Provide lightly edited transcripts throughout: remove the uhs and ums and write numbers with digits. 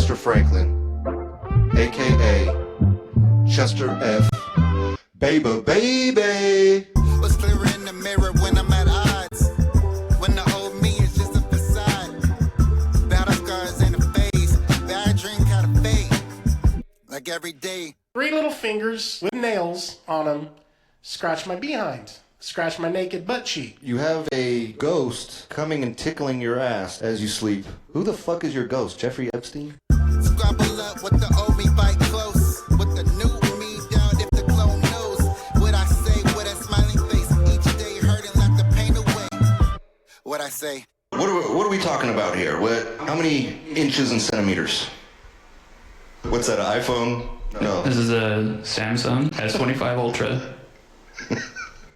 Chester Franklin, aka Chester F. Baby. What's clearer in the mirror when I'm at odds? When the old me is just a facade. Battle scars ain't a phase. Bad drink had a fade. Like every day. 3 little fingers with nails on them scratch my behind. Scratch my naked butt cheek. You have a ghost coming and tickling your ass as you sleep. Who the fuck is your ghost? Jeffrey Epstein? Scrabble up with the old me bite close. With the new me down if the clone knows. What I say with a smiling face. Each day hurting like the pain away. What I say. What are we talking about here? How many inches and centimeters? What's that, an iPhone? No. This is a Samsung S25 Ultra.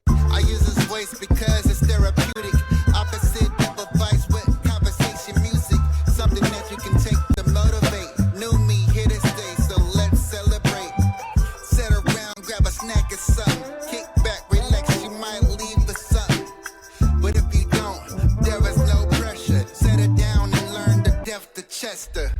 I use his voice because it's therapeutic. Opposite of advice with conversation music. Something that you can take to motivate. New me here to stay, so let's celebrate. Sit around, grab a snack or something. Kick back, relax, you might leave for something. But if you don't, there is no pressure. Set it down and learn the depth of Chester.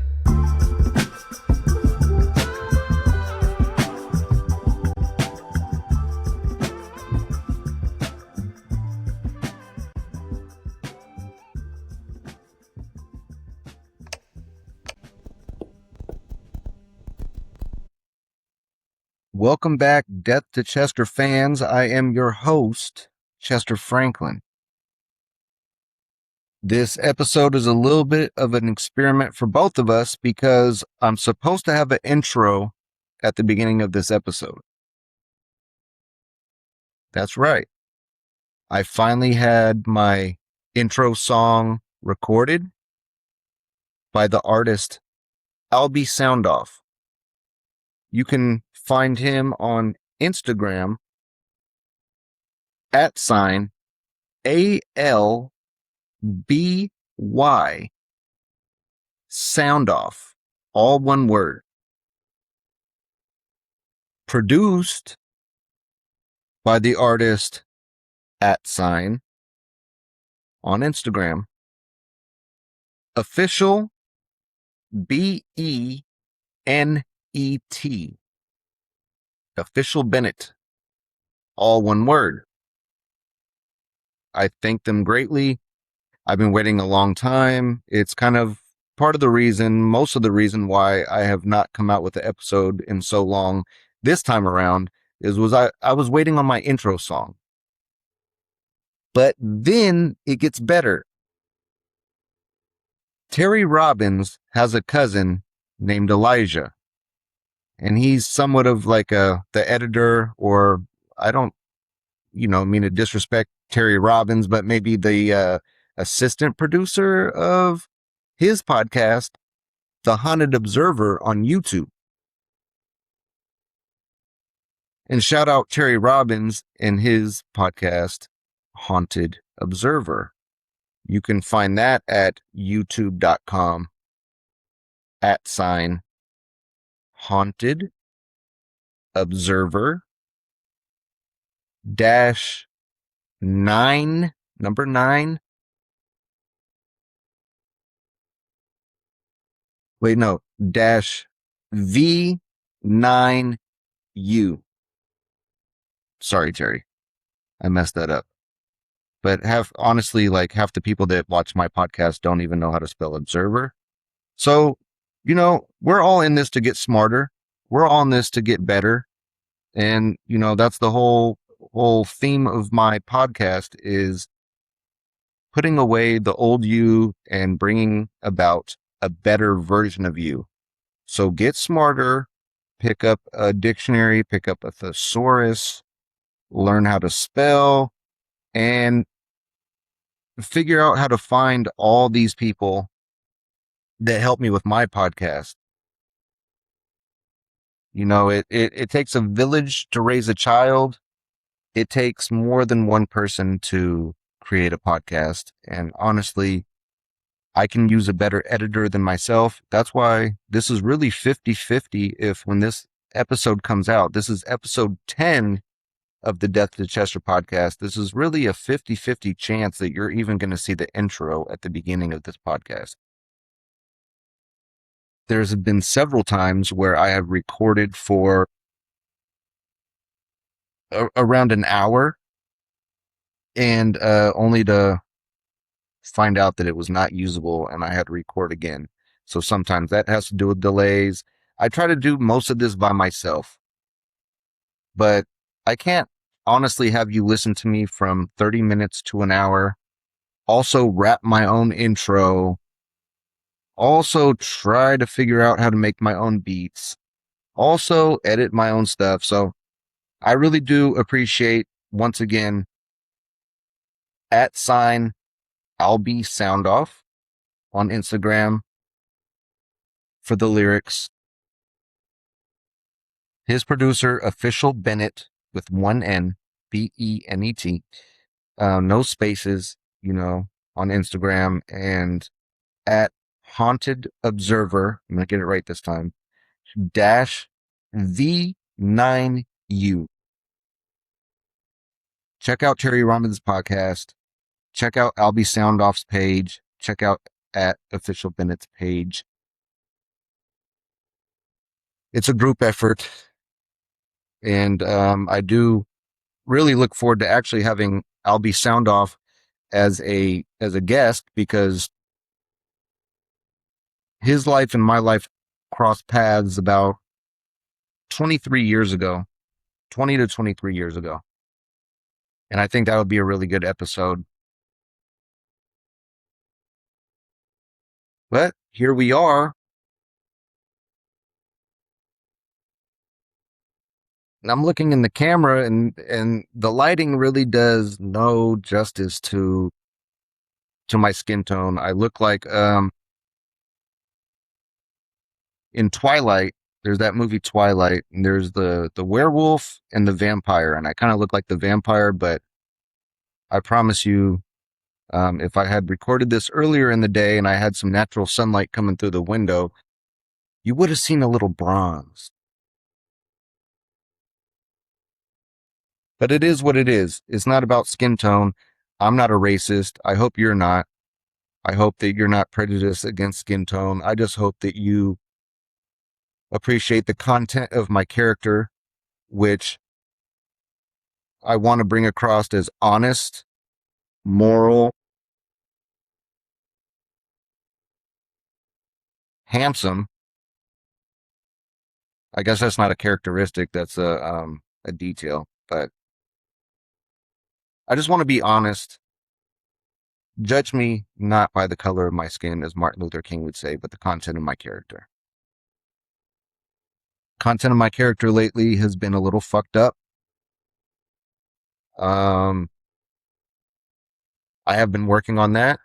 Welcome back, Death to Chester fans. I am your host, Chester Franklin. This episode is a little bit of an experiment for both of us because I'm supposed to have an intro at the beginning of this episode. That's right. I finally had my intro song recorded by the artist Albie Soundoff. You can find him on Instagram @ ALBY Soundoff, all one word. Produced by the artist @ on Instagram. Official BENET. Official Bennett, all one word. I thank them greatly. I've been waiting a long time. It's kind of part of the reason, most of the reason why I have not come out with the episode in so long this time around I was waiting on my intro song. But then it gets better. Terry Robbins has a cousin named Elijah. And he's somewhat of like the editor, or I don't, mean to disrespect Terry Robbins, but maybe the assistant producer of his podcast, The Haunted Observer on YouTube. And shout out Terry Robbins and his podcast, Haunted Observer. You can find that at youtube.com @ Haunted Observer -9 number 9. Wait, no, -V9U. Sorry, Terry. I messed that up. But honestly, like half the people that watch my podcast don't even know how to spell observer. So, we're all in this to get smarter. We're all in this to get better. And, that's the whole theme of my podcast is putting away the old you and bringing about a better version of you. So get smarter, pick up a dictionary, pick up a thesaurus, learn how to spell, and figure out how to find all these people that help me with my podcast. It takes a village to raise a child. It takes more than one person to create a podcast. And honestly, I can use a better editor than myself. That's why this is really 50-50. When this episode comes out, this is episode 10 of the Death to Chester podcast. This is really a 50-50 chance that you're even going to see the intro at the beginning of this podcast. there's been several times where I have recorded for around an hour and only to find out that it was not usable and I had to record again. So sometimes that has to do with delays. I try to do most of this by myself, but I can't honestly have you listen to me from 30 minutes to an hour, also wrap my own intro, also try to figure out how to make my own beats, also edit my own stuff. So I really do appreciate, once again, @ I'll be sound off on Instagram for the lyrics. His producer, Official Bennett, with one N, Benet, no spaces, on Instagram, and at Haunted Observer. I'm gonna get it right this time. -V9U. Check out Terry Robbins' podcast. Check out Albie Soundoff's page. Check out at Official Bennett's page. It's a group effort, and I do really look forward to actually having Albie Soundoff as a guest, because his life and my life crossed paths about 23 years ago, 20 to 23 years ago. And I think that would be a really good episode. But here we are. And I'm looking in the camera, and the lighting really does no justice to my skin tone. I look like in Twilight, there's that movie Twilight, and there's the werewolf and the vampire, and I kind of look like the vampire, but I promise you, if I had recorded this earlier in the day and I had some natural sunlight coming through the window, you would have seen a little bronze. But it is what it is. It's not about skin tone. I'm not a racist. I hope you're not. I hope that you're not prejudiced against skin tone. I just hope that you appreciate the content of my character, which I want to bring across as honest, moral, handsome. I guess that's not a characteristic. That's a detail. But I just want to be honest. Judge me not by the color of my skin, as Martin Luther King would say, but the content of my character. Content of my character lately has been a little fucked up. I have been working on that.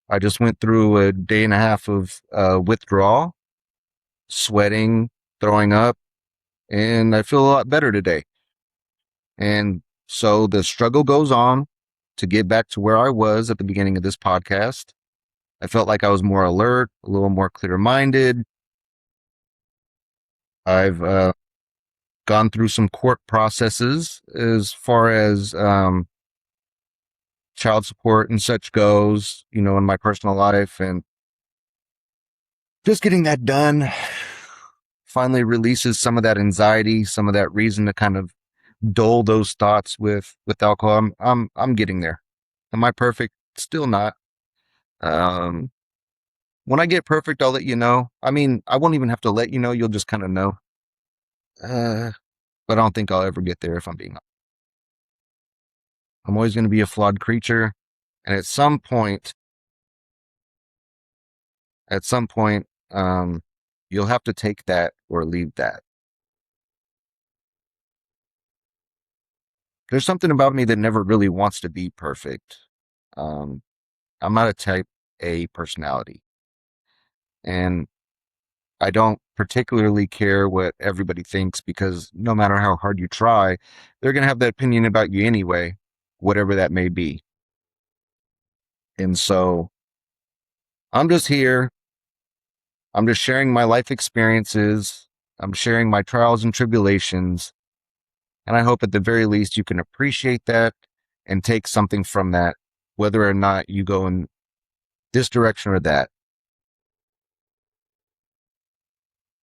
I just went through a day and a half of withdrawal, sweating, throwing up, and I feel a lot better today. And so the struggle goes on to get back to where I was at the beginning of this podcast. I felt like I was more alert, a little more clear-minded. I've gone through some court processes as far as child support and such goes, in my personal life, and just getting that done finally releases some of that anxiety, some of that reason to kind of dull those thoughts with alcohol. I'm getting there. Am I perfect? Still not. When I get perfect, I'll let you know. I mean, I won't even have to let you know. You'll just kind of know. But I don't think I'll ever get there, if I'm being honest. I'm always going to be a flawed creature. And at some point, you'll have to take that or leave that. There's something about me that never really wants to be perfect. I'm not a type A personality. And I don't particularly care what everybody thinks, because no matter how hard you try, they're going to have that opinion about you anyway, whatever that may be. And so I'm just here. I'm just sharing my life experiences. I'm sharing my trials and tribulations. And I hope at the very least you can appreciate that and take something from that, whether or not you go in this direction or that.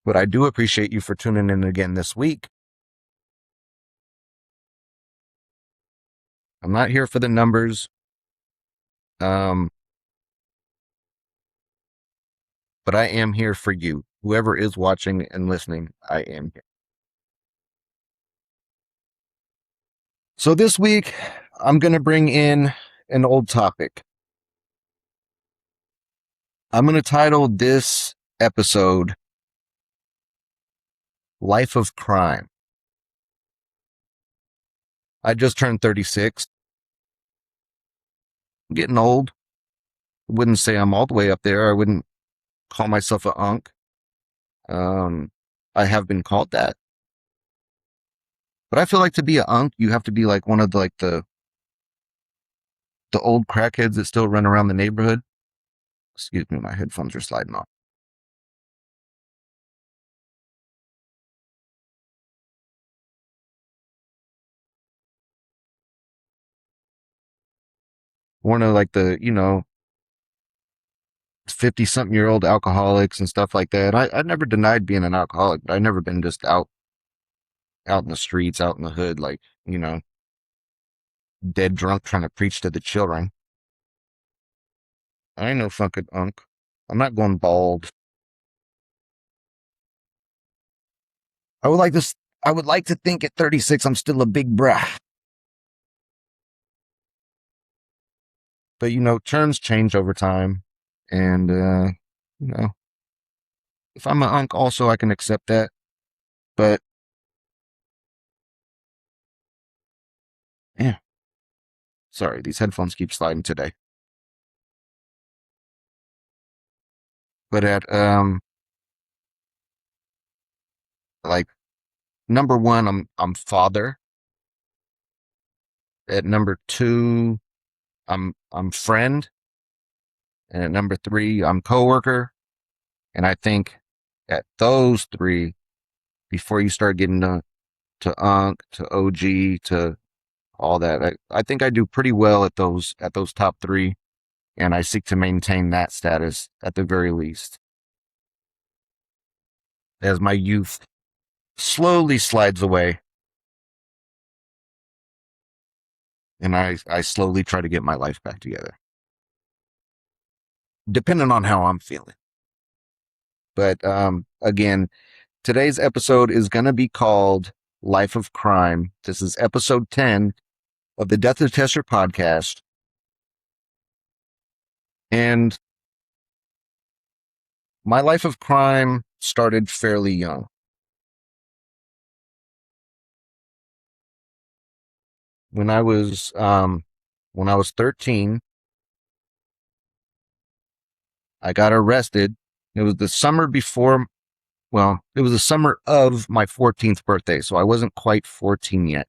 But I do appreciate you for tuning in again this week. I'm not here for the numbers. But I am here for you. Whoever is watching and listening, I am here. So this week, I'm going to bring in an old topic. I'm going to title this episode Life of Crime. I just turned 36. I'm getting old. I wouldn't say I'm all the way up there. I wouldn't call myself a unk. I have been called that. But I feel like to be a unk, you have to be like one of the old crackheads that still run around the neighborhood. Excuse me, my headphones are sliding off. One of like the, 50-something-year-old alcoholics and stuff like that. I never denied being an alcoholic, but I never been just out in the streets, out in the hood, like, dead drunk trying to preach to the children. I ain't no fucking unk. I'm not going bald. I would like to think at 36 I'm still a big brah. But terms change over time. And if I'm an unk also I can accept that. But yeah. Sorry, these headphones keep sliding today. But at like number 1, I'm father. At number 2, I'm friend. And at number 3, I'm coworker. And I think at those 3, before you start getting to unk, to OG, to all that, I think I do pretty well at those top 3. And I seek to maintain that status at the very least. As my youth slowly slides away. And I slowly try to get my life back together. Depending on how I'm feeling. But again, today's episode is going to be called Life of Crime. This is episode 10 of the Death Detester podcast. And my life of crime started fairly young. When I was 13, I got arrested. It was the summer before, it was the summer of my 14th birthday, so I wasn't quite 14 yet.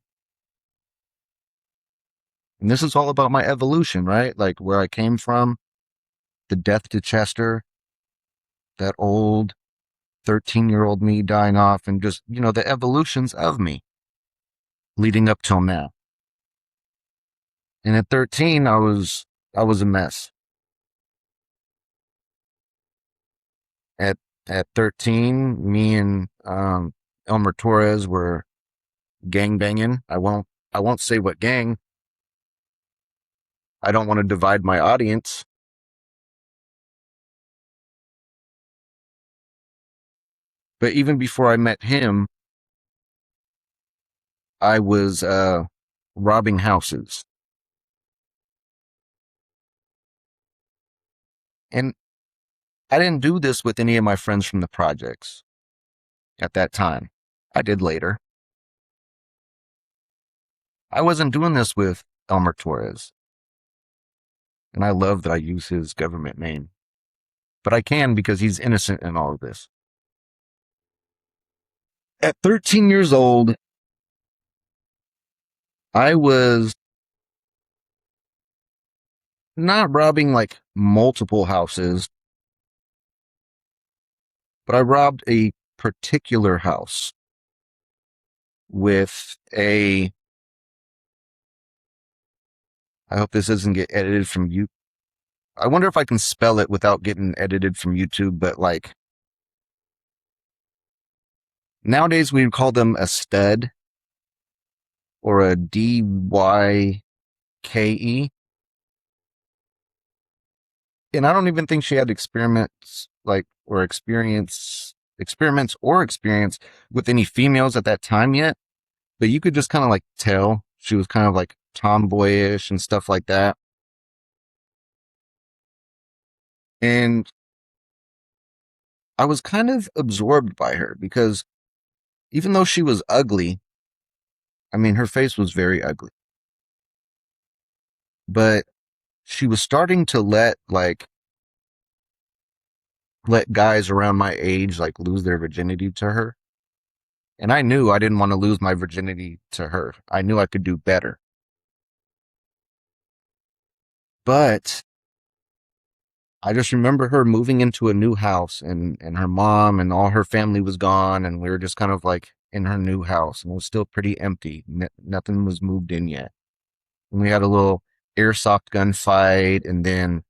And this is all about my evolution, right? Like where I came from, the death to Chester, that old 13-year-old me dying off, and just, the evolutions of me leading up till now. And at 13, I was a mess. At 13, me and Elmer Torres were gang banging. I won't say what gang. I don't want to divide my audience. But even before I met him, I was robbing houses. And I didn't do this with any of my friends from the projects at that time. I did later. I wasn't doing this with Elmer Torres. And I love that I use his government name. But I can because he's innocent in all of this. At 13 years old, I was not robbing like multiple houses, but I robbed a particular house with I hope this doesn't get edited from you. I wonder if I can spell it without getting edited from YouTube, but like Nowadays we would call them a stud or a DYKE. And I don't even think she had experiments or experience with any females at that time yet. But you could just kind of like tell she was kind of like tomboyish and stuff like that. And I was kind of absorbed by her because even though she was ugly, I mean, her face was very ugly, but she was starting to let guys around my age like lose their virginity to her. And I knew I didn't want to lose my virginity to her. I knew I could do better. But I just remember her moving into a new house and her mom and all her family was gone. And we were just kind of like in her new house and it was still pretty empty. Nothing was moved in yet. And we had a little airsoft gun fight. And then,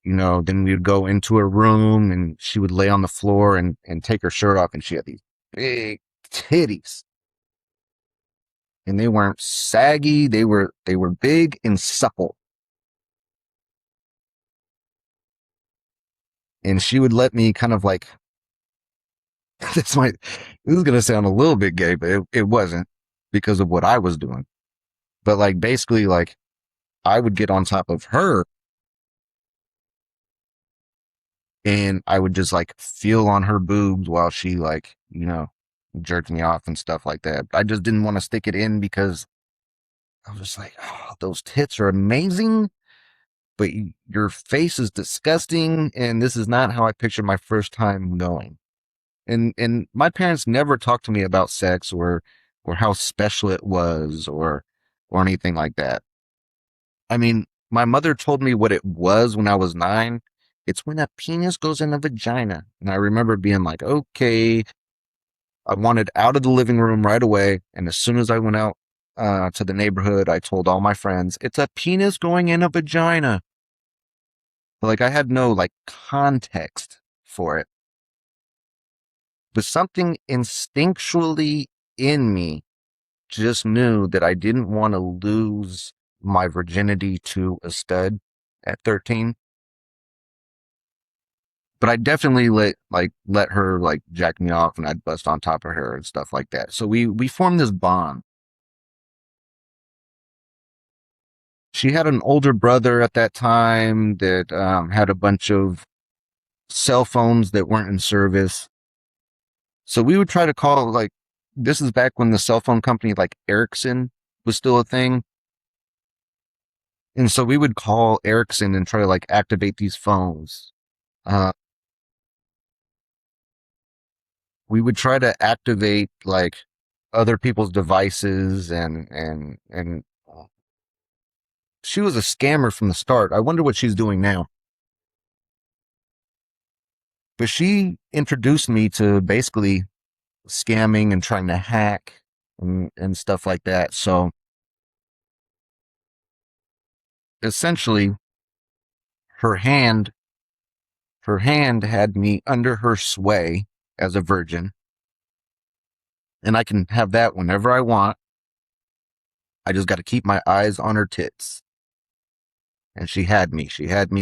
then we would go into her room and she would lay on the floor and take her shirt off. And she had these big titties. And they weren't saggy. They were big and supple. And she would let me kind of like, this is going to sound a little bit gay, but it wasn't because of what I was doing. But like, basically like I would get on top of her and I would just like feel on her boobs while she like, jerked me off and stuff like that. I just didn't want to stick it in because I was just like, oh, those tits are amazing, but your face is disgusting. And this is not how I pictured my first time going. And my parents never talked to me about sex or how special it was or anything like that. I mean, my mother told me what it was when I was 9. It's when a penis goes in a vagina. And I remember being like, okay. I wanted out of the living room right away. And as soon as I went out to the neighborhood, I told all my friends, it's a penis going in a vagina. But like I had no like context for it. But something instinctually in me just knew that I didn't want to lose my virginity to a stud at 13. But I definitely let her like jack me off and I'd bust on top of her and stuff like that. So we formed this bond. She had an older brother at that time that had a bunch of cell phones that weren't in service. So we would try to call like, this is back when the cell phone company like Ericsson was still a thing. And so we would call Ericsson and try to like activate these phones. We would try to activate like other people's devices and she was a scammer from the start. I wonder what she's doing now. But she introduced me to basically scamming and trying to hack and stuff like that. So essentially her hand had me under her sway as a virgin. And I can have that whenever I want. I just got to keep my eyes on her tits. And she had me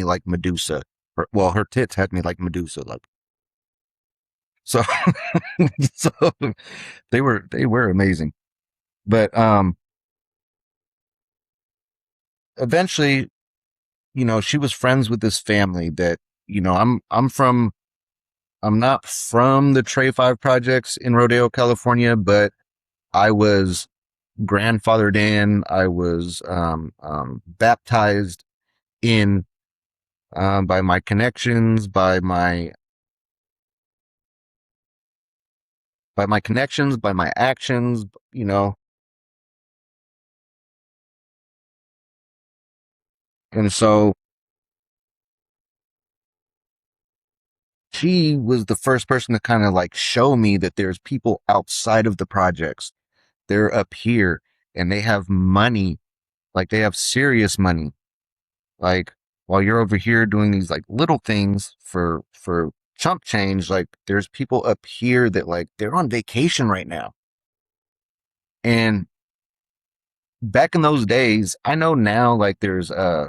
like Medusa. Her tits had me like Medusa. Like, so, so they were amazing. But, eventually, she was friends with this family that, I'm not from the Trey 5 projects in Rodeo, California, but I was grandfathered in. I was, baptized in, by my connections, by my connections, by my actions, and so she was the first person to kind of like show me that there's people outside of the projects. They're up here and they have money, like they have serious money. Like while you're over here doing these like little things for chump change. Like there's people up here that like they're on vacation right now. And back in those days, I know now like there's I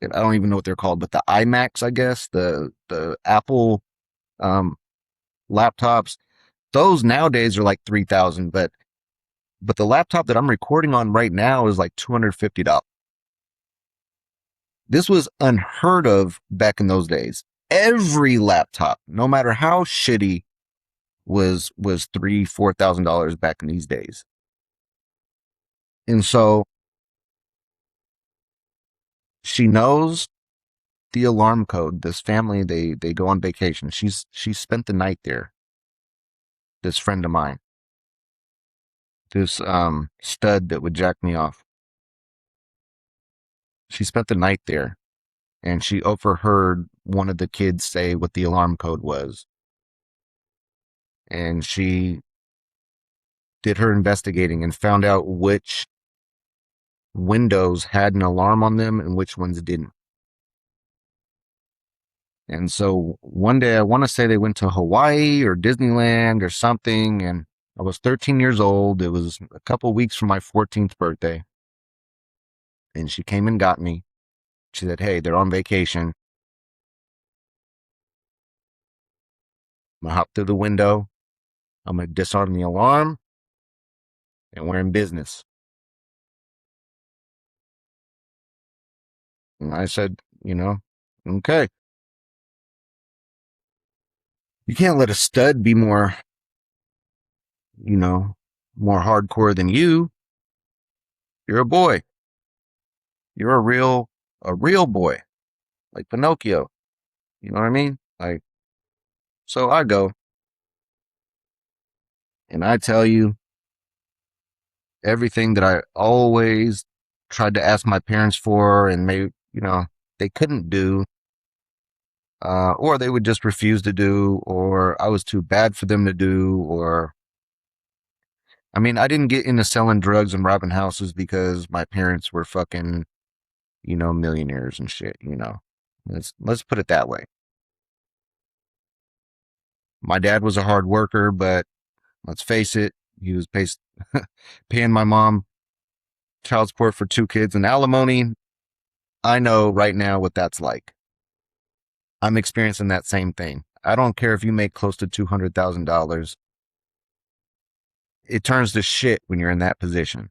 don't even know what they're called, but the iMacs, I guess, the Apple laptops, those nowadays are like 3,000, but the laptop that I'm recording on right now is like $250. This was unheard of back in those days. Every laptop, no matter how shitty, was $3,000-4,000 back in these days. And so she knows the alarm code. This family, they go on vacation. She spent the night there. This friend of mine, this stud that would jack me off. She spent the night there, and she overheard one of the kids say what the alarm code was. And she did her investigating and found out which windows had an alarm on them and which ones didn't. And so one day, I want to say they went to Hawaii or Disneyland or something, and I was 13 years old. It was a couple weeks from my 14th birthday. And she came and got me. She said, hey, they're on vacation. I'm going to hop through the window. I'm going to disarm the alarm. And we're in business. And I said, okay. You can't let a stud be more, more hardcore than you. You're a boy. You're a real boy. Like Pinocchio. You know what I mean? Like, so I go. And I tell you everything that I always tried to ask my parents for, and maybe, they couldn't do. Or they would just refuse to do, or I was too bad for them to do, or I mean, I didn't get into selling drugs and robbing houses because my parents were fucking, millionaires and shit, Let's put it that way. My dad was a hard worker, but let's face it, he was paying my mom child support for 2 kids and alimony. I know right now what that's like. I'm experiencing that same thing. I don't care if you make close to $200,000. It turns to shit when you're in that position.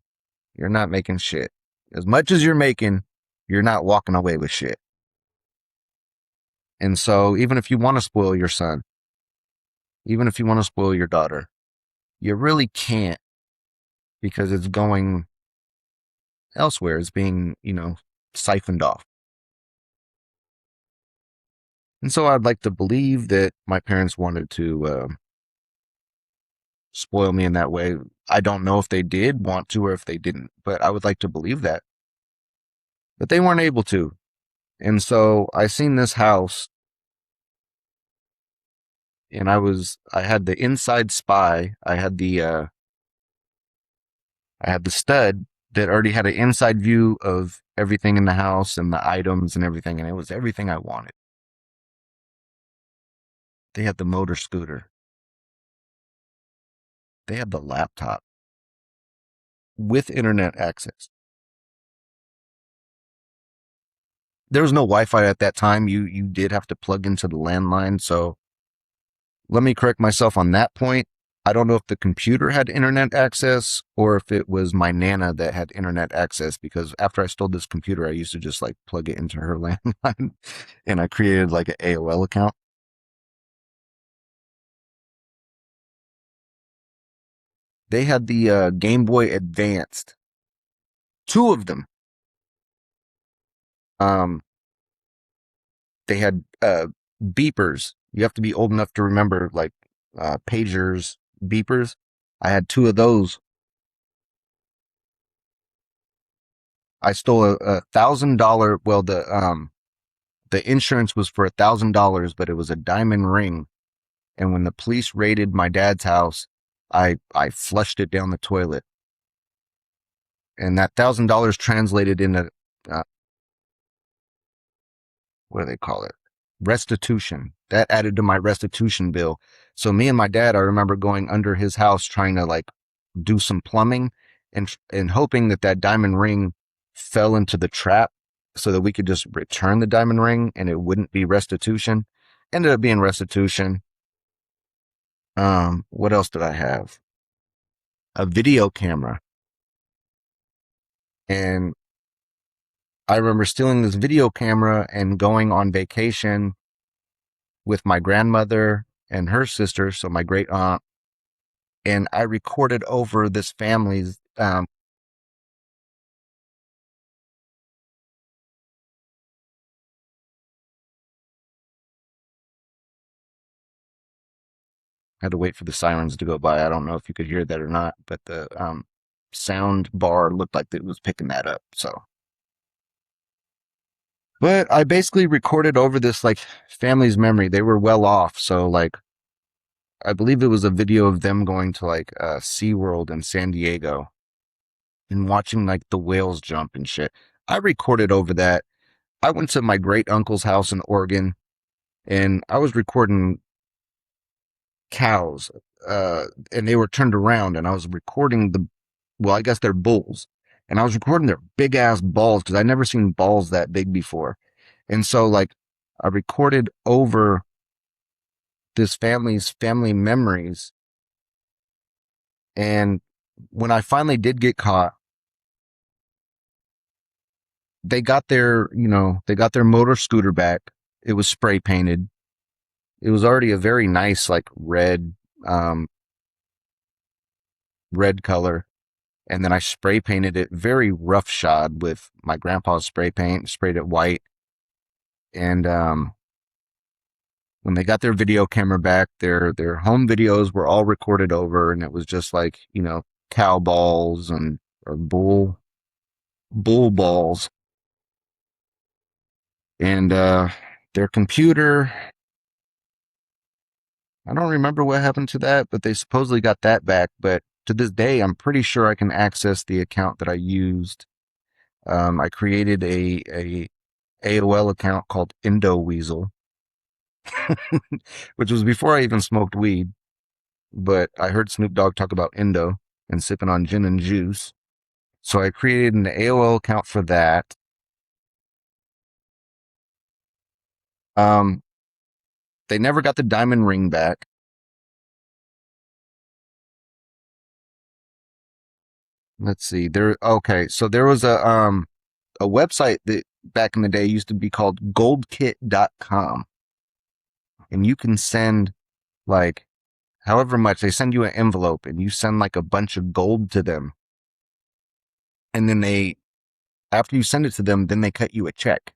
You're not making shit. As much as you're making, you're not walking away with shit. And so even if you want to spoil your son, even if you want to spoil your daughter, you really can't, because it's going elsewhere. It's being, siphoned off. And so I'd like to believe that my parents wanted to spoil me in that way. I don't know if they did want to or if they didn't, but I would like to believe that. But they weren't able to. And so I seen this house, and I had the inside spy. I had the stud that already had an inside view of everything in the house and the items and everything, and it was everything I wanted. They had the motor scooter. They had the laptop with internet access. There was no Wi-Fi at that time. You did have to plug into the landline. So let me correct myself on that point. I don't know if the computer had internet access or if it was my Nana that had internet access, because after I stole this computer, I used to just like plug it into her landline, and I created like an AOL account. They had the Game Boy Advanced. 2 of them. They had beepers. You have to be old enough to remember, like pagers, beepers. I had 2 of those. I stole a $1,000. Well, the insurance was for $1,000, but it was a diamond ring. And when the police raided my dad's house, I flushed it down the toilet. And that $1,000 translated into what do they call it? Restitution. That added to my restitution bill. So me and my dad, I remember going under his house trying to like do some plumbing and hoping that that diamond ring fell into the trap so that we could just return the diamond ring and it wouldn't be restitution. Ended up being restitution. What else did I have? A video camera. And I remember stealing this video camera and going on vacation with my grandmother and her sister, so my great aunt, and I recorded over this family's I had to wait for the sirens to go by. I don't know if you could hear that or not, but the sound bar looked like it was picking that up. So, but I basically recorded over this like family's memory. They were well off, so like I believe it was a video of them going to like SeaWorld in San Diego and watching like the whales jump and shit. I recorded over that. I went to my great uncle's house in Oregon and I was recording cows, and they were turned around and I was recording well, I guess they're bulls. And I was recording their big ass balls because I'd never seen balls that big before. And so like I recorded over this family's family memories. And when I finally did get caught, they got their motor scooter back. It was spray painted. It was already a very nice, like red color. And then I spray painted it very roughshod with my grandpa's spray paint, sprayed it white. And when they got their video camera back, their home videos were all recorded over, and it was just like, cow balls or bull balls. And their computer, I don't remember what happened to that, but they supposedly got that back. But to this day, I'm pretty sure I can access the account that I used. I created a AOL account called Weasel, which was before I even smoked weed. But I heard Snoop Dogg talk about Indo and sipping on gin and juice. So I created an AOL account for that. They never got the diamond ring back. Let's see. Okay. So there was a website that back in the day used to be called goldkit.com. And you can send like however much. They send you an envelope and you send like a bunch of gold to them. And then after you send it to them, then they cut you a check.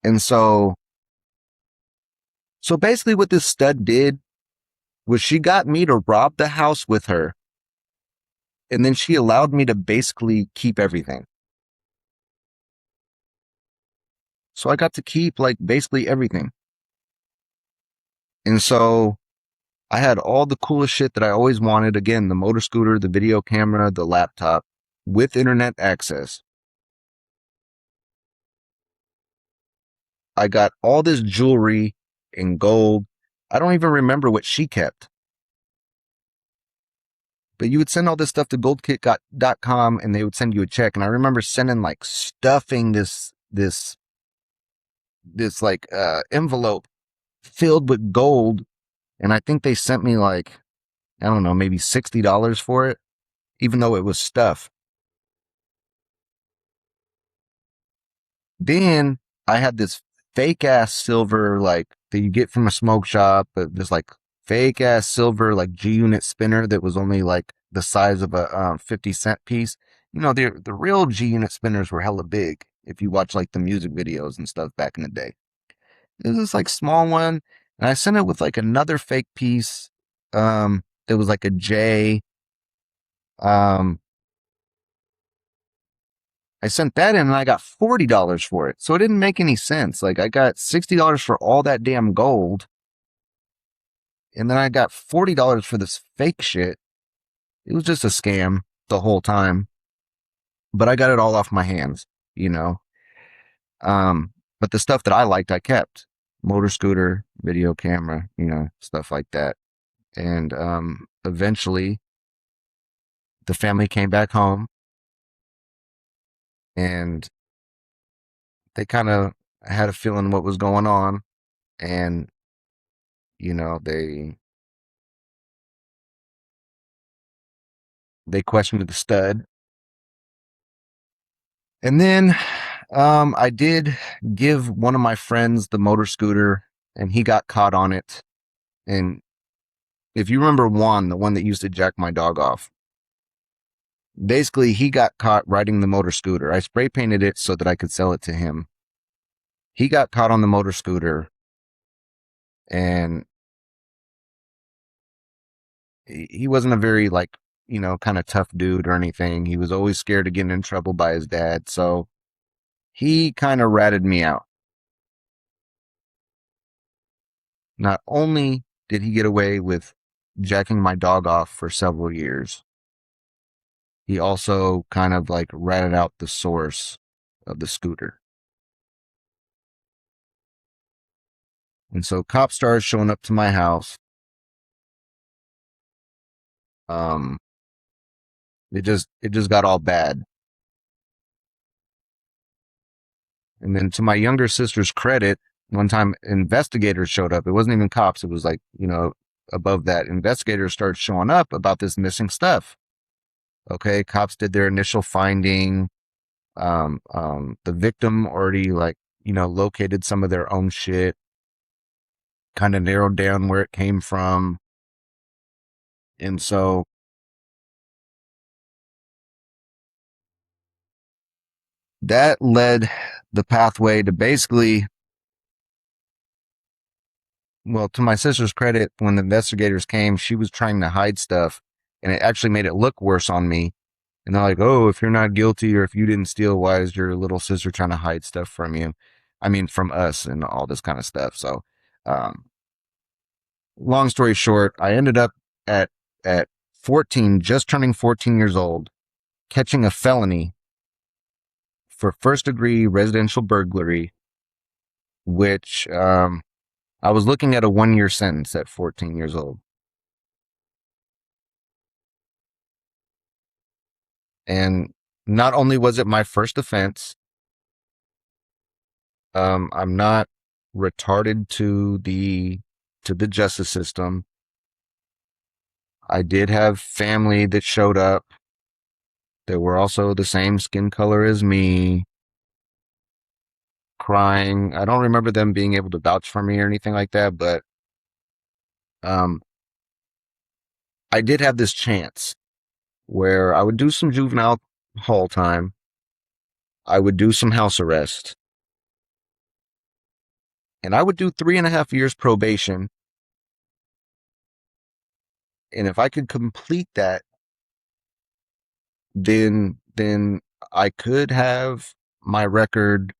And so basically what this stud did was she got me to rob the house with her. And then she allowed me to basically keep everything. So I got to keep like basically everything. And so I had all the coolest shit that I always wanted. Again, the motor scooter, the video camera, the laptop with internet access. I got all this jewelry in gold. I don't even remember what she kept. But you would send all this stuff to goldkit.com and they would send you a check. And I remember sending like stuffing this like envelope filled with gold. And I think they sent me like, I don't know, maybe $60 for it, even though it was stuff. Then I had this fake ass silver, like that you get from a smoke shop, but this like fake ass silver, like G-unit spinner that was only like the size of a 50-cent piece. The real G-unit spinners were hella big if you watch like the music videos and stuff back in the day. It was this like small one. And I sent it with like another fake piece. That was like a J. I sent that in and I got $40 for it. So it didn't make any sense. Like I got $60 for all that damn gold. And then I got $40 for this fake shit. It was just a scam the whole time. But I got it all off my hands, But the stuff that I liked, I kept. Motor scooter, video camera, stuff like that. And eventually, the family came back home, and they kind of had a feeling what was going on, and they questioned the stud. And then I did give one of my friends the motor scooter, and he got caught on it. And if you remember Juan, the one that used to jack my dog off, basically he got caught riding the motor scooter. I spray painted it so that I could sell it to him. He got caught on the motor scooter, and he wasn't a very kind of tough dude or anything. He was always scared of getting in trouble by his dad. So he kind of ratted me out. Not only did he get away with jacking my dog off for several years, he also kind of ratted out the source of the scooter. And so cops started showing up to my house. It just got all bad. And then to my younger sister's credit, one time investigators showed up. It wasn't even cops. It was above that. Investigators started showing up about this missing stuff. Okay. Cops did their initial finding. The victim already located some of their own shit, kind of narrowed down where it came from. And so that led the pathway to basically, well, to my sister's credit, when the investigators came, she was trying to hide stuff, and it actually made it look worse on me. And they're like, oh, if you're not guilty or if you didn't steal, why is your little sister trying to hide stuff from you? I mean, from us and all this kind of stuff. So, long story short, I ended up at 14, just turning 14 years old, catching a felony for first-degree residential burglary, which I was looking at a 1-year sentence at 14 years old. And not only was it my first offense, I'm not retarded to the justice system. I did have family that showed up that were also the same skin color as me, crying. I don't remember them being able to vouch for me or anything like that, but I did have this chance where I would do some juvenile hall time. I would do some house arrest. And I would do 3.5 years probation. And if I could complete that, then I could have my record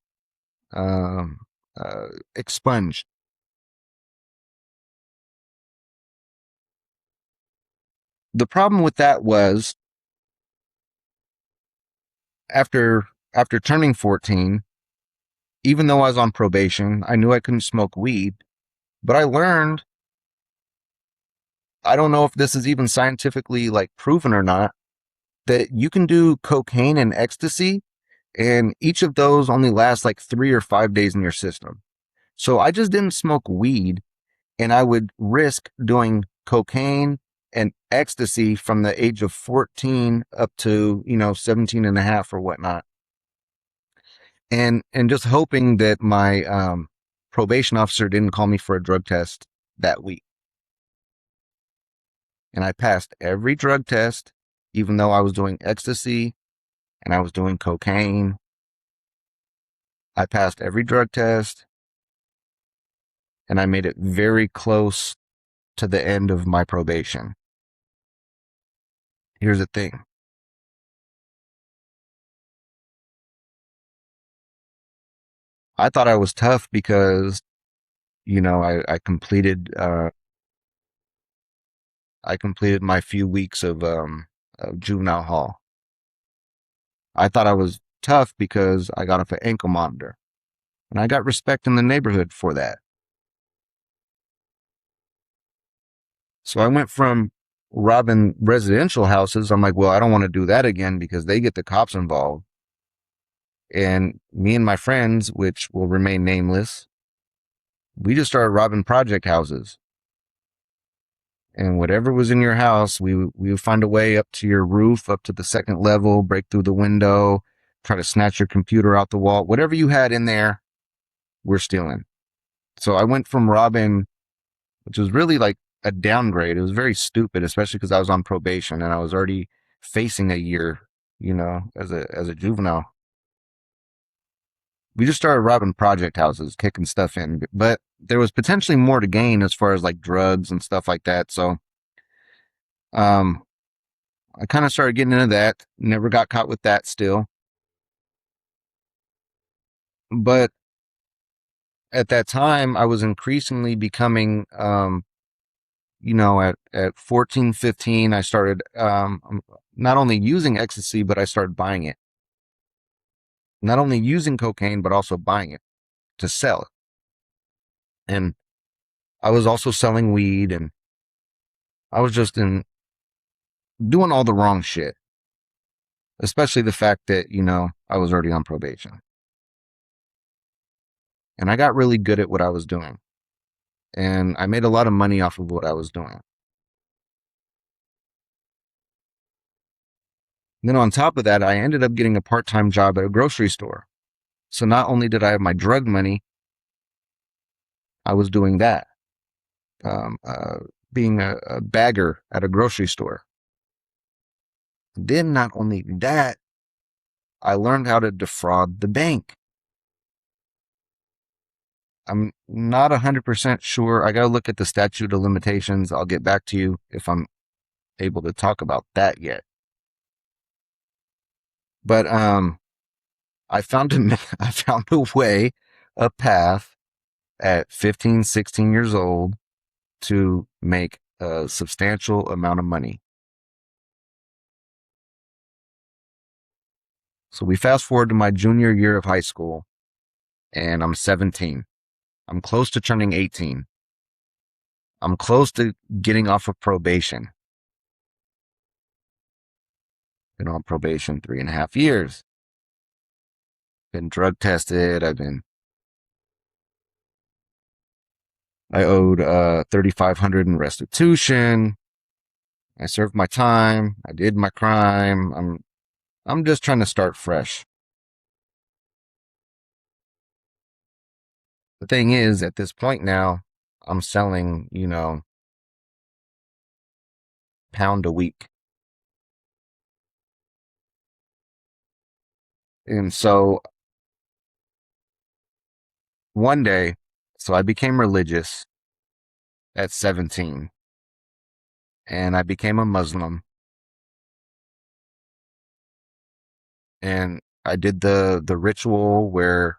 expunged. The problem with that was after turning 14, even though I was on probation, I knew I couldn't smoke weed, but I learned, I don't know if this is even scientifically proven or not, that you can do cocaine and ecstasy, and each of those only lasts 3 or 5 days in your system. So I just didn't smoke weed, and I would risk doing cocaine and ecstasy from the age of 14 up to 17 and a half or whatnot, and just hoping that my probation officer didn't call me for a drug test that week. And I passed every drug test, even though I was doing ecstasy and I was doing cocaine. I passed every drug test, and I made it very close to the end of my probation. Here's the thing. I thought I was tough because, I completed my few weeks of juvenile hall. I thought I was tough because I got off an ankle monitor. And I got respect in the neighborhood for that. So I went from robbing residential houses. I'm like, well, I don't want to do that again because they get the cops involved. And me and my friends, which will remain nameless, we just started robbing project houses. And whatever was in your house, we would find a way up to your roof, up to the second level, break through the window, try to snatch your computer out the wall. Whatever you had in there, we're stealing. So I went from robbing, which was really like a downgrade. It was very stupid, especially because I was on probation and I was already facing a year, as a juvenile. We just started robbing project houses, kicking stuff in, but there was potentially more to gain as far as like drugs and stuff like that. So, I kind of started getting into that. Never got caught with that still. But at that time, I was increasingly becoming, at 14, 15, I started not only using ecstasy, but I started buying it. Not only using cocaine, but also buying it to sell it. And I was also selling weed, and I was just doing all the wrong shit. Especially the fact that, I was already on probation. And I got really good at what I was doing. And I made a lot of money off of what I was doing. Then on top of that, I ended up getting a part-time job at a grocery store. So not only did I have my drug money, I was doing that. Being a bagger at a grocery store. Then not only that, I learned how to defraud the bank. I'm not 100% sure. I got to look at the statute of limitations. I'll get back to you if I'm able to talk about that yet. But I found a way, a path at 15, 16 years old to make a substantial amount of money. So we fast forward to my junior year of high school, and I'm 17. I'm close to turning 18. I'm close to getting off of probation. Been on probation 3.5 years. Been drug tested. I owed $3,500 in restitution. I served my time. I did my crime. I'm just trying to start fresh. The thing is, at this point now, I'm selling, pound a week. And so one day, so I became religious at 17, and I became a Muslim. And I did the ritual where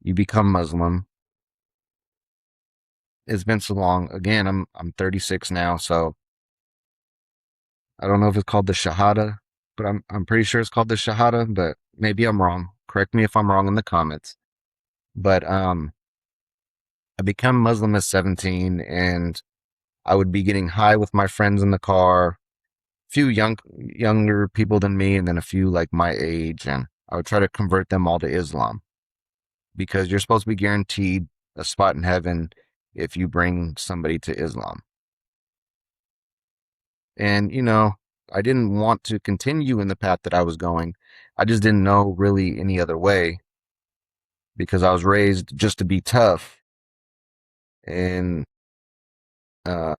you become Muslim. It's been so long. Again, I'm 36 now, so I don't know if it's called the Shahada, but I'm pretty sure it's called the Shahada, but maybe I'm wrong. Correct me if I'm wrong in the comments. But I became Muslim at 17, and I would be getting high with my friends in the car, a few younger people than me, and then a few like my age, and I would try to convert them all to Islam, because you're supposed to be guaranteed a spot in heaven if you bring somebody to Islam. And, I didn't want to continue in the path that I was going. I just didn't know really any other way, because I was raised just to be tough. And I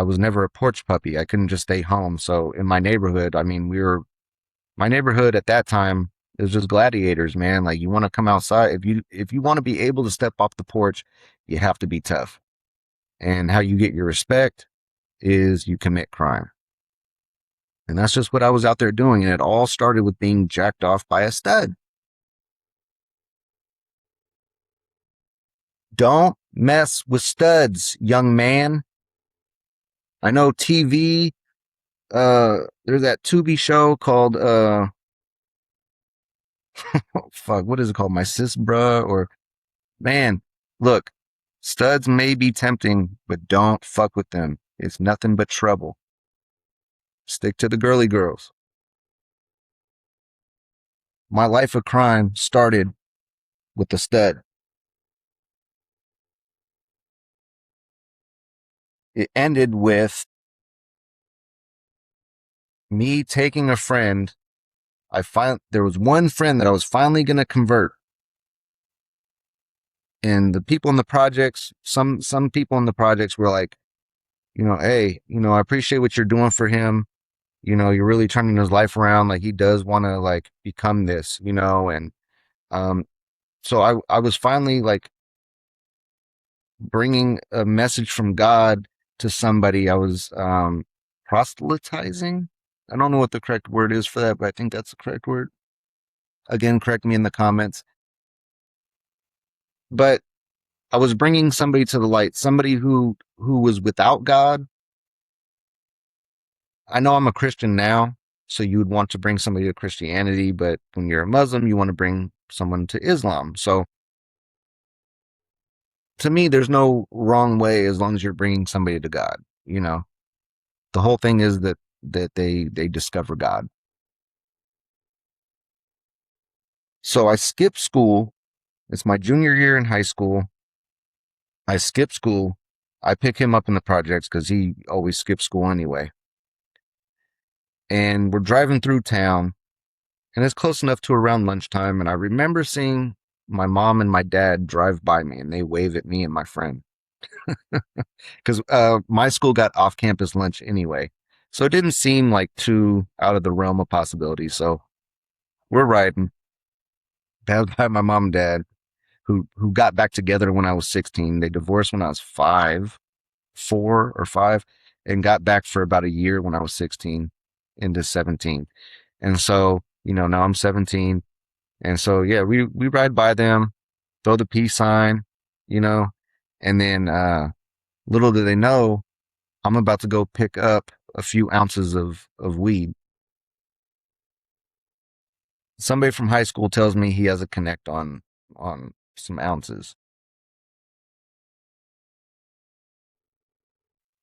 was never a porch puppy. I couldn't just stay home. So in my neighborhood, my neighborhood at that time, it was just gladiators, man. Like, you want to come outside. If you want to be able to step off the porch, you have to be tough. And how you get your respect is you commit crime. And that's just what I was out there doing. And it all started with being jacked off by a stud. Don't mess with studs, young man. I know TV, there's that Tubi show called Oh, fuck, what is it called? My sis bruh, or man, look, studs may be tempting, but don't fuck with them. It's nothing but trouble. Stick to the girly girls. My life of crime started with the stud. It ended with me taking a friend. There was one friend that I was finally going to convert. And the people in the projects, some people in the projects were like, hey, I appreciate what you're doing for him. You're really turning his life around. Like, he does want to like become this, and um so I was finally like bringing a message from God to somebody. I was proselytizing. I don't know what the correct word is for that, but I think that's the correct word. Again, correct me in the comments. But I was bringing somebody to the light, somebody who was without God. I know I'm a Christian now, so you would want to bring somebody to Christianity, but when you're a Muslim, you want to bring someone to Islam. So to me, there's no wrong way as long as you're bringing somebody to God. The whole thing is that they discover God. So I skipped school. It's my junior year in high school. I skip school. I pick him up in the projects because he always skips school anyway. And we're driving through town, and it's close enough to around lunchtime. And I remember seeing my mom and my dad drive by me, and they wave at me and my friend. Because my school got off-campus lunch anyway. So it didn't seem like too out of the realm of possibility. So we're riding. That was by my mom and dad, who got back together when I was 16. They divorced when I was 4 or 5, and got back for about a year when I was 16 into 17. And so, now I'm 17. And so, yeah, we ride by them, throw the peace sign, and then little do they know, I'm about to go pick up a few ounces of weed. Somebody from high school tells me he has a connect on some ounces.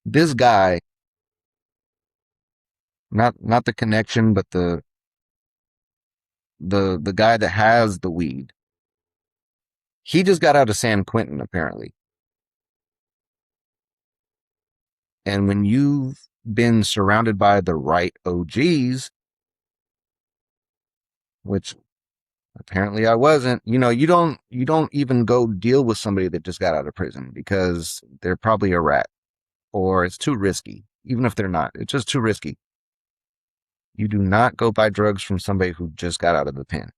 This guy, not the connection, but the guy that has the weed, he just got out of San Quentin apparently. And when you've been surrounded by the right OGs, which apparently I wasn't, you don't even go deal with somebody that just got out of prison because they're probably a rat, or it's too risky. Even if they're not, it's just too risky. You do not go buy drugs from somebody who just got out of the pen.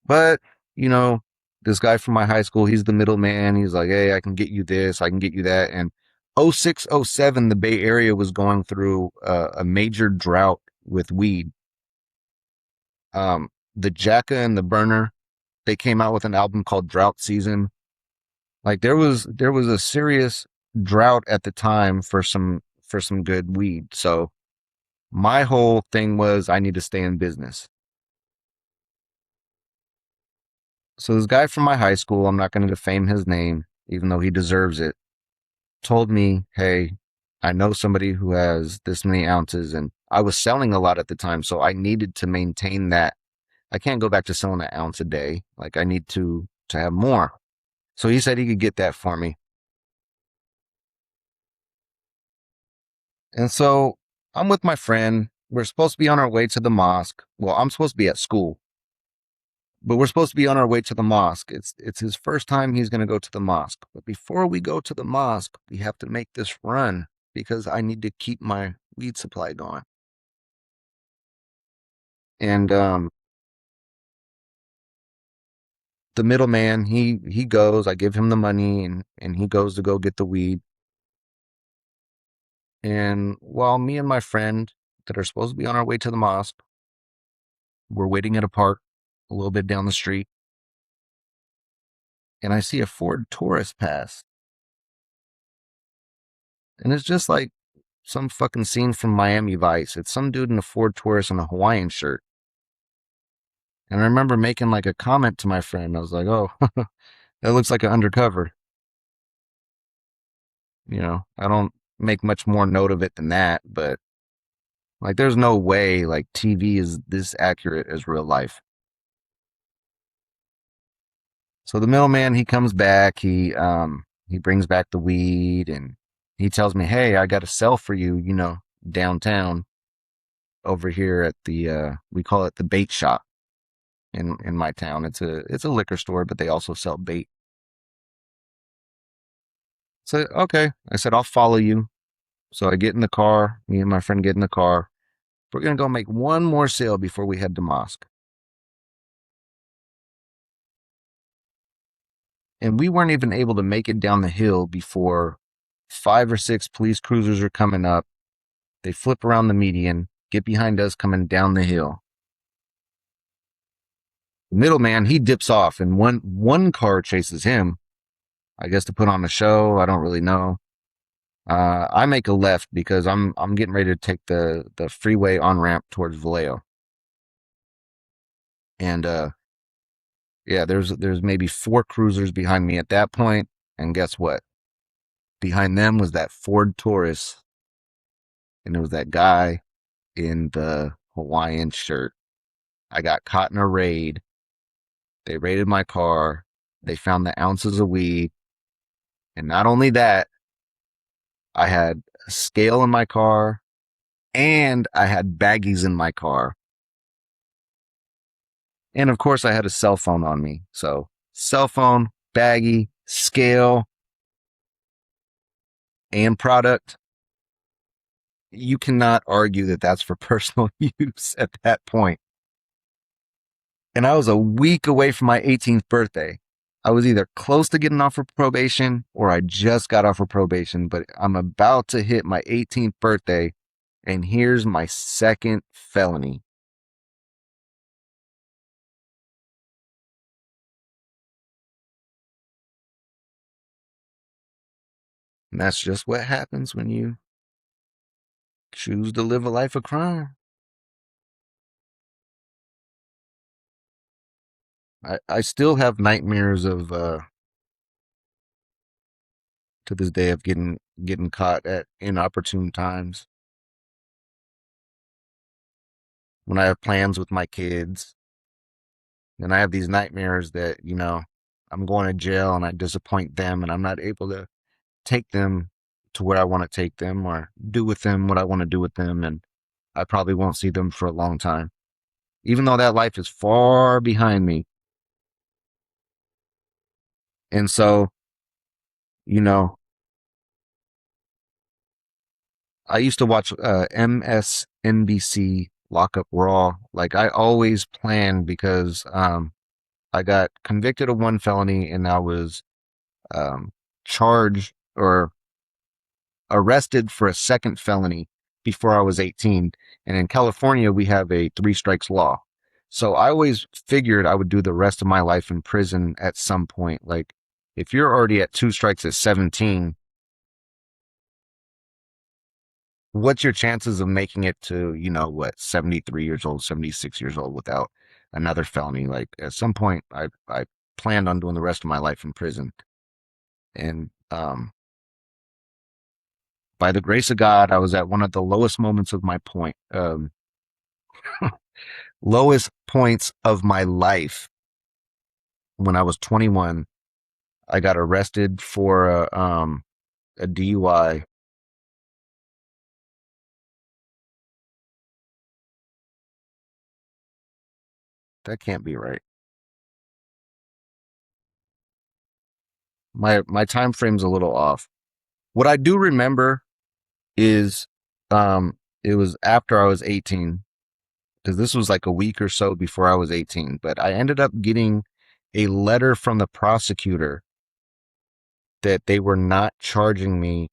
But, you know, this guy from my high school, he's the middleman. He's like, hey, I can get you this, I can get you that. And 06, 07, the Bay Area was going through a major drought with weed. The Jacka and the Burner, they came out with an album called Drought Season. Like there was a serious drought at the time for some good weed. So my whole thing was I need to stay in business. So this guy from my high school, I'm not going to defame his name, even though he deserves it, told me, hey, I know somebody who has this many ounces, and I was selling a lot at the time, so I needed to maintain that. I can't go back to selling an ounce a day. Like I need to have more. So he said he could get that for me. And so I'm with my friend. We're supposed to be on our way to the mosque. Well, I'm supposed to be at school, but we're supposed to be on our way to the mosque. It's his first time he's going to go to the mosque. But before we go to the mosque, we have to make this run because I need to keep my weed supply going. And the middleman, he goes. I give him the money, and he goes to go get the weed. And while me and my friend that are supposed to be on our way to the mosque, we're waiting at a park a little bit down the street, and I see a Ford Taurus pass. And it's just like some fucking scene from Miami Vice. It's some dude in a Ford Taurus and a Hawaiian shirt. And I remember making like a comment to my friend. I was like, oh, that looks like an undercover. I don't make much more note of it than that, but like there's no way like TV is this accurate as real life. So the middleman, he comes back, he brings back the weed and he tells me, "Hey, I got a cell for you, downtown over here at the we call it the bait shop in my town. It's a liquor store, but they also sell bait." So, okay. I said, "I'll follow you." So I get in the car, me and my friend get in the car. We're going to go make one more sale before we head to mosque. And we weren't even able to make it down the hill before 5 or 6 police cruisers are coming up. They flip around the median, get behind us coming down the hill. The middleman, he dips off and one car chases him, I guess to put on a show. I don't really know. I make a left because I'm getting ready to take the freeway on ramp towards Vallejo. And yeah, there's maybe 4 cruisers behind me at that point, and guess what? Behind them was that Ford Taurus, and it was that guy in the Hawaiian shirt. I got caught in a raid. They raided my car. They found the ounces of weed. And not only that, I had a scale in my car and I had baggies in my car. And of course, I had a cell phone on me. So, cell phone, baggie, scale, and product. You cannot argue that that's for personal use at that point. And I was a week away from my 18th birthday. I was either close to getting off of probation or I just got off of probation, but I'm about to hit my 18th birthday, and here's my second felony. And that's just what happens when you choose to live a life of crime. I still have nightmares of to this day of getting caught at inopportune times when I have plans with my kids. And I have these nightmares that, I'm going to jail and I disappoint them and I'm not able to take them to where I want to take them or do with them what I want to do with them. And I probably won't see them for a long time, even though that life is far behind me. And so, you know, I used to watch MSNBC Lockup Raw. Like I always planned because I got convicted of one felony and I was charged or arrested for a second felony before I was 18. And in California, we have a 3 strikes law. So I always figured I would do the rest of my life in prison at some point. Like if you're already at 2 strikes at 17, what's your chances of making it to, 73 years old, 76 years old without another felony? Like at some point, I planned on doing the rest of my life in prison. And by the grace of God, I was at one of the lowest moments of my lowest points of my life. When I was 21, I got arrested for a DUI. That can't be right. My time frame's a little off. What I do remember is it was after I was 18, because this was like a week or so before I was 18, but I ended up getting a letter from the prosecutor that they were not charging me.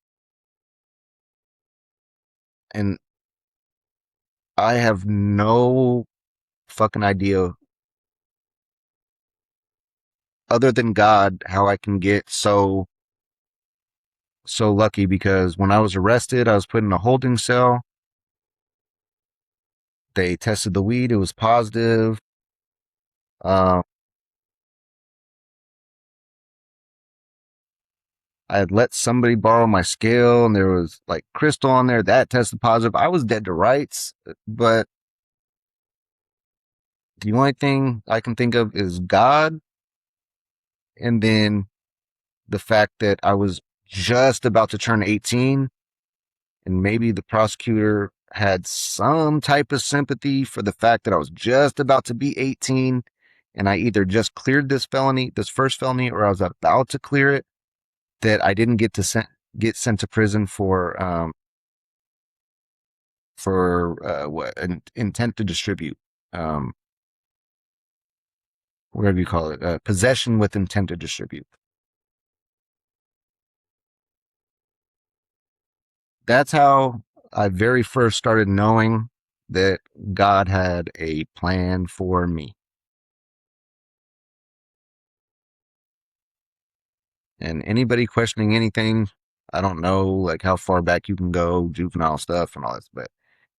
And I have no fucking idea, other than God, how I can get so lucky, because when I was arrested, I was put in a holding cell. They tested the weed, it was positive. Uh, I had let somebody borrow my scale and there was like crystal on there that tested positive. I was dead to rights, but the only thing I can think of is God. And then the fact that I was just about to turn 18 and maybe the prosecutor had some type of sympathy for the fact that I was just about to be 18 and I either just cleared this felony, this first felony, or I was about to clear it, that I didn't get sent to prison for what an intent to distribute, um, whatever you call it, possession with intent to distribute. That's how I very first started knowing that God had a plan for me. And anybody questioning anything, I don't know like how far back you can go, juvenile stuff and all this, but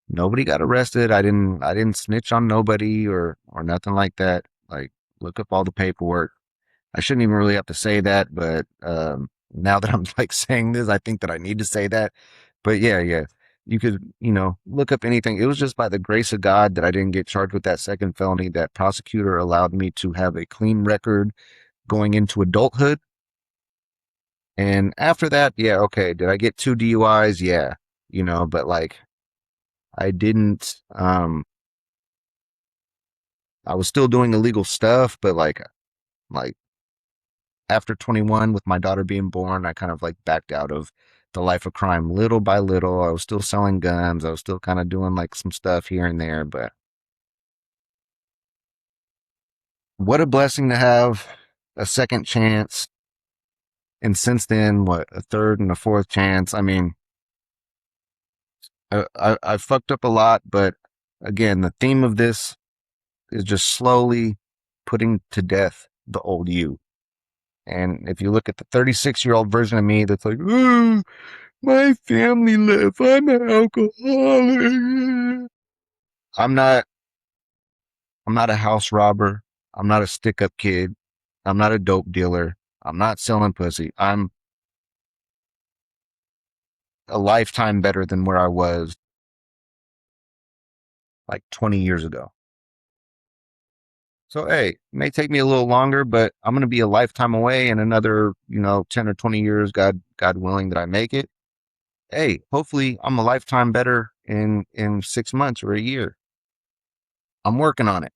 nobody got arrested. I didn't snitch on nobody or nothing like that. Like look up all the paperwork. I shouldn't even really have to say that, but now that I'm like saying this, I think that I need to say that. But yeah, you could, look up anything. It was just by the grace of God that I didn't get charged with that second felony. That prosecutor allowed me to have a clean record going into adulthood. And after that, yeah, okay. Did I get 2 DUIs? Yeah, but like I didn't, I was still doing illegal stuff, but like after 21 with my daughter being born, I kind of like backed out of the life of crime little by little. I was still selling guns. I was still kind of doing like some stuff here and there, but what a blessing to have a second chance. And since then, what, a third and a fourth chance. I mean, I fucked up a lot, but again, the theme of this is just slowly putting to death the old you. And if you look at the 36-year-old version of me that's like, oh, my family left, I'm an alcoholic. I'm not, I'm not a house robber. I'm not a stick up kid. I'm not a dope dealer. I'm not selling pussy. I'm a lifetime better than where I was like 20 years ago. So, hey, it may take me a little longer, but I'm going to be a lifetime away in another, 10 or 20 years, God willing that I make it. Hey, hopefully I'm a lifetime better in 6 months or a year. I'm working on it.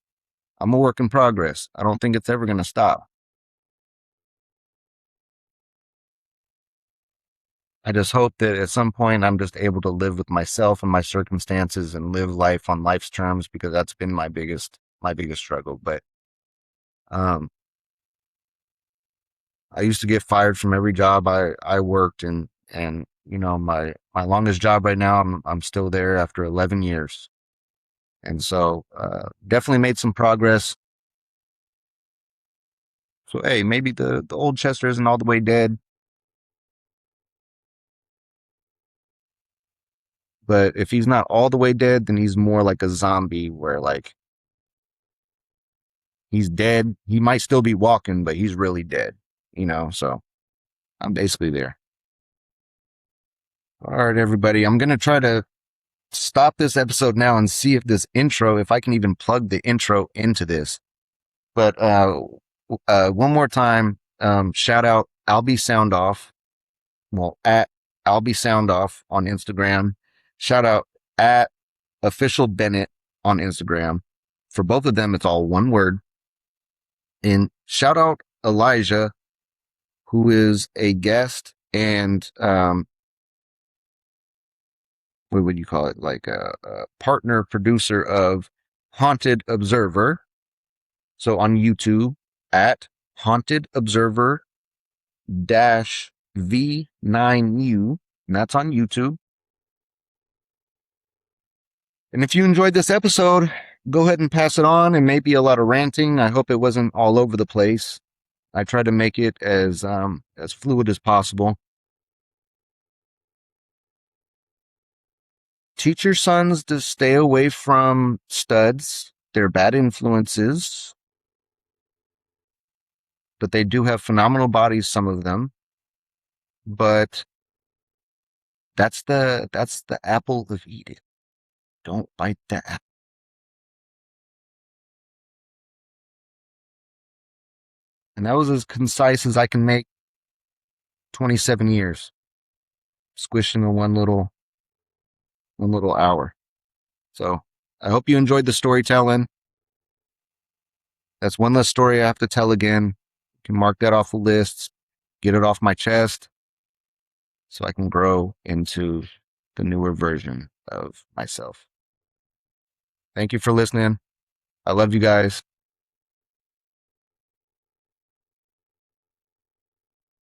I'm a work in progress. I don't think it's ever going to stop. I just hope that at some point I'm just able to live with myself and my circumstances and live life on life's terms, because that's been my biggest struggle. But um I used to get fired from every job I worked, and my longest job right now, I'm still there after 11 years. And so definitely made some progress. So hey, maybe the old Chester isn't all the way dead, but if he's not all the way dead, then he's more like a zombie where like he's dead. He might still be walking, but he's really dead. So I'm basically there. All right, everybody. I'm going to try to stop this episode now and see if I can even plug the intro into this. But one more time, shout out Albie Sound Off. Well, at Albie Sound Off on Instagram. Shout out at Official Bennett on Instagram. For both of them, it's all one word. And shout out Elijah, who is a guest and what would you call it? Like a partner producer of Haunted Observer. So on YouTube at Haunted Observer dash V9U, and that's on YouTube. And if you enjoyed this episode, go ahead and pass it on. And maybe a lot of ranting. I hope it wasn't all over the place. I tried to make it as fluid as possible. Teach your sons to stay away from studs. They're bad influences. but they do have phenomenal bodies, some of them. But that's the apple of Eden. Don't bite the apple. And that was as concise as I can make. 27 years. Squishing in one little hour. So I hope you enjoyed the storytelling. That's one less story I have to tell again. You can mark that off the list, get it off my chest, so I can grow into the newer version of myself. Thank you for listening. I love you guys.